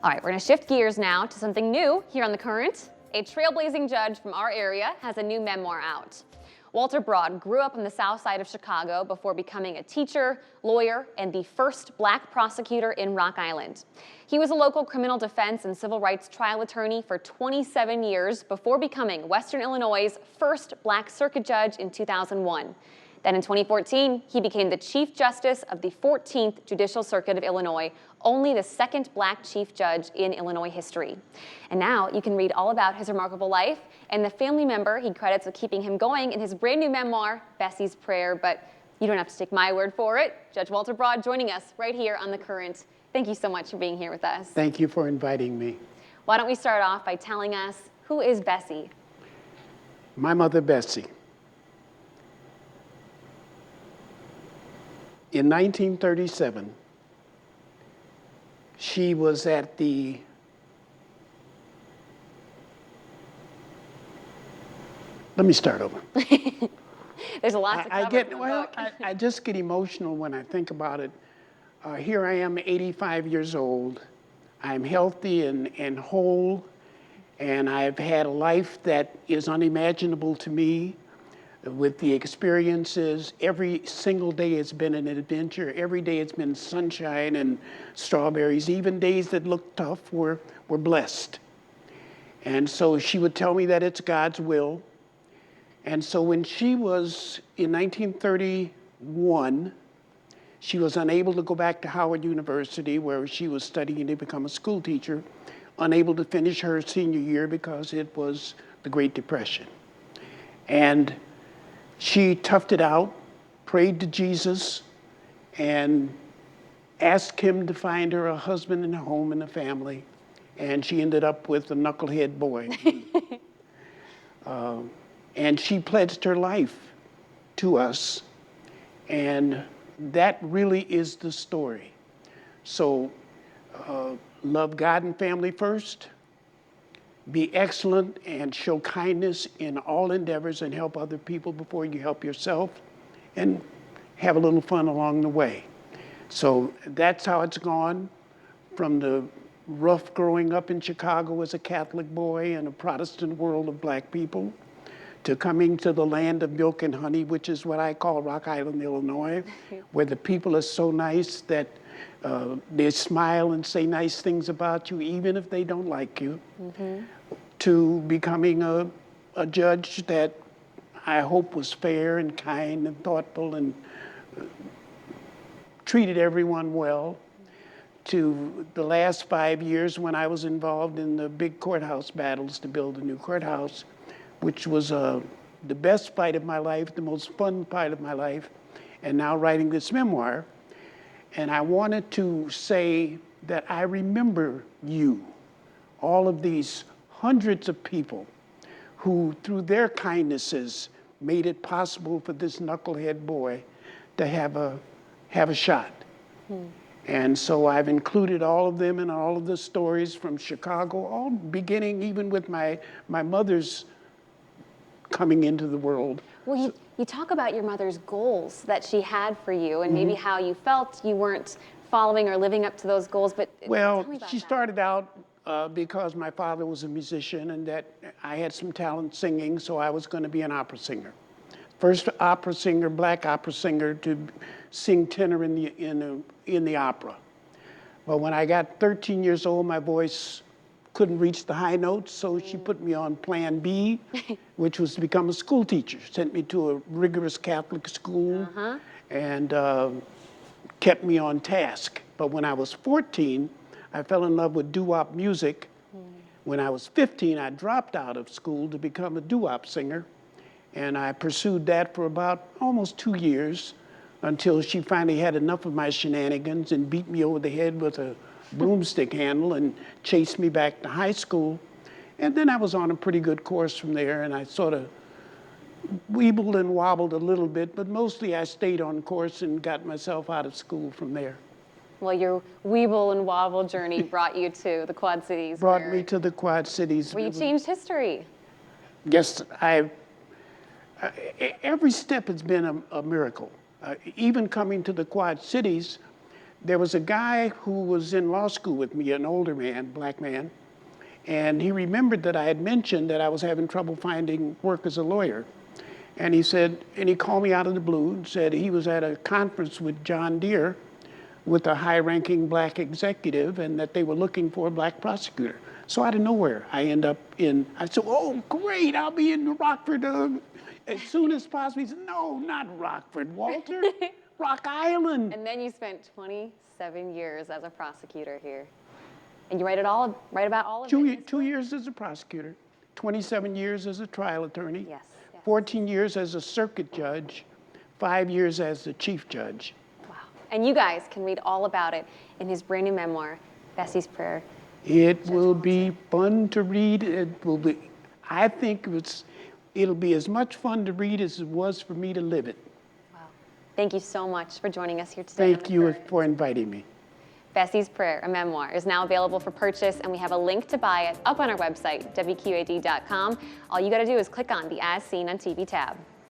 All right, we're going to shift gears now to something new here on The Current. A trailblazing judge from our area has a new memoir out. Walter Braud grew up on the south side of Chicago before becoming a teacher, lawyer, and the first black prosecutor in Rock Island. He was a local criminal defense and civil rights trial attorney for 27 years before becoming Western Illinois' first black circuit judge in 2001. Then in 2014, he became the Chief Justice of the 14th Judicial Circuit of Illinois, only the second black chief judge in Illinois history. And now you can read all about his remarkable life and the family member he credits with keeping him going in his brand new memoir, Bessie's Prayer. But you don't have to take my word for it. Judge Walter Braud joining us right here on The Current. Thank you so much for being here with us. Thank you for inviting me. Why don't we start off by telling us, who is Bessie? My mother, Bessie. In 1937, she was at the Let me start over. There's a lot to cover from the book. I just get emotional when I think about it. Here I am, 85 years old. I'm healthy and whole, and I've had a life that is unimaginable to me. With the experiences, every single day has been an adventure. Every day it's been sunshine and strawberries. Even days that look tough were blessed. And so she would tell me that it's God's will. And so when she was in 1931, she was unable to go back to Howard University, where she was studying to become a school teacher, unable to finish her senior year because it was the Great Depression. And she toughed it out, prayed to Jesus, and asked him to find her a husband and a home and a family. And she ended up with a knucklehead boy. And she pledged her life to us. And that really is the story. So love God and family first. Be excellent and show kindness in all endeavors and help other people before you help yourself, and have a little fun along the way. So that's how it's gone, from the rough growing up in Chicago as a Catholic boy in a Protestant world of black people, to coming to the land of milk and honey, which is what I call Rock Island, Illinois, where the people are so nice that they smile and say nice things about you, even if they don't like you, to becoming a judge that I hope was fair and kind and thoughtful and treated everyone well, to the last 5 years when I was involved in the big courthouse battles to build a new courthouse, which was the best fight of my life, the most fun fight of my life, and now writing this memoir. And I wanted to say that I remember you, all of these hundreds of people who, through their kindnesses, made it possible for this knucklehead boy to have a shot. And so I've included all of them in all of the stories from Chicago, all beginning even with my mother's coming into the world. Well, you talk about your mother's goals that she had for you, and maybe how you felt you weren't following or living up to those goals, but well, tell me about she that. started out because my father was a musician and that I had some talent singing, so I was going to be an opera singer. First opera singer, black opera singer, to sing tenor in the opera. But when I got 13 years old, my voice couldn't reach the high notes, so she put me on plan B, which was to become a school teacher. Sent me to a rigorous Catholic school and kept me on task. But when I was 14, I fell in love with doo-wop music. When I was 15, I dropped out of school to become a doo-wop singer. And I pursued that for about almost 2 years until she finally had enough of my shenanigans and beat me over the head with a broomstick handle and chased me back to high school. And then I was on a pretty good course from there, and I sort of weebled and wobbled a little bit, but mostly I stayed on course and got myself out of school from there. Well, your weeble and wobble journey brought you to the Quad Cities. Brought me to the Quad Cities. Where you changed history. Yes, every step has been a miracle. Even coming to the Quad Cities, There was a guy who was in law school with me, an older man, black man, and he remembered that I had mentioned that I was having trouble finding work as a lawyer. And he said, and he called me out of the blue and said he was at a conference with John Deere with a high-ranking black executive and that they were looking for a black prosecutor. So out of nowhere, I end up I said, oh, great, I'll be in Rockford as soon as possible. He said, no, not Rockford, Walter, Rock Island. And then you spent 27 years as a prosecutor here. And you write about all of it? 2 years as a prosecutor, 27 years as a trial attorney, Yes. 14 years as a circuit judge, 5 years as the chief judge. Wow. And you guys can read all about it in his brand new memoir, Bessie's Prayer. It will be fun to read. I think it'll be as much fun to read as it was for me to live it. Wow. Thank you so much for joining us here today. Thank you for inviting me. Bessie's Prayer, a memoir, is now available for purchase, and we have a link to buy it up on our website, wqad.com. All you got to do is click on the As Seen on TV tab.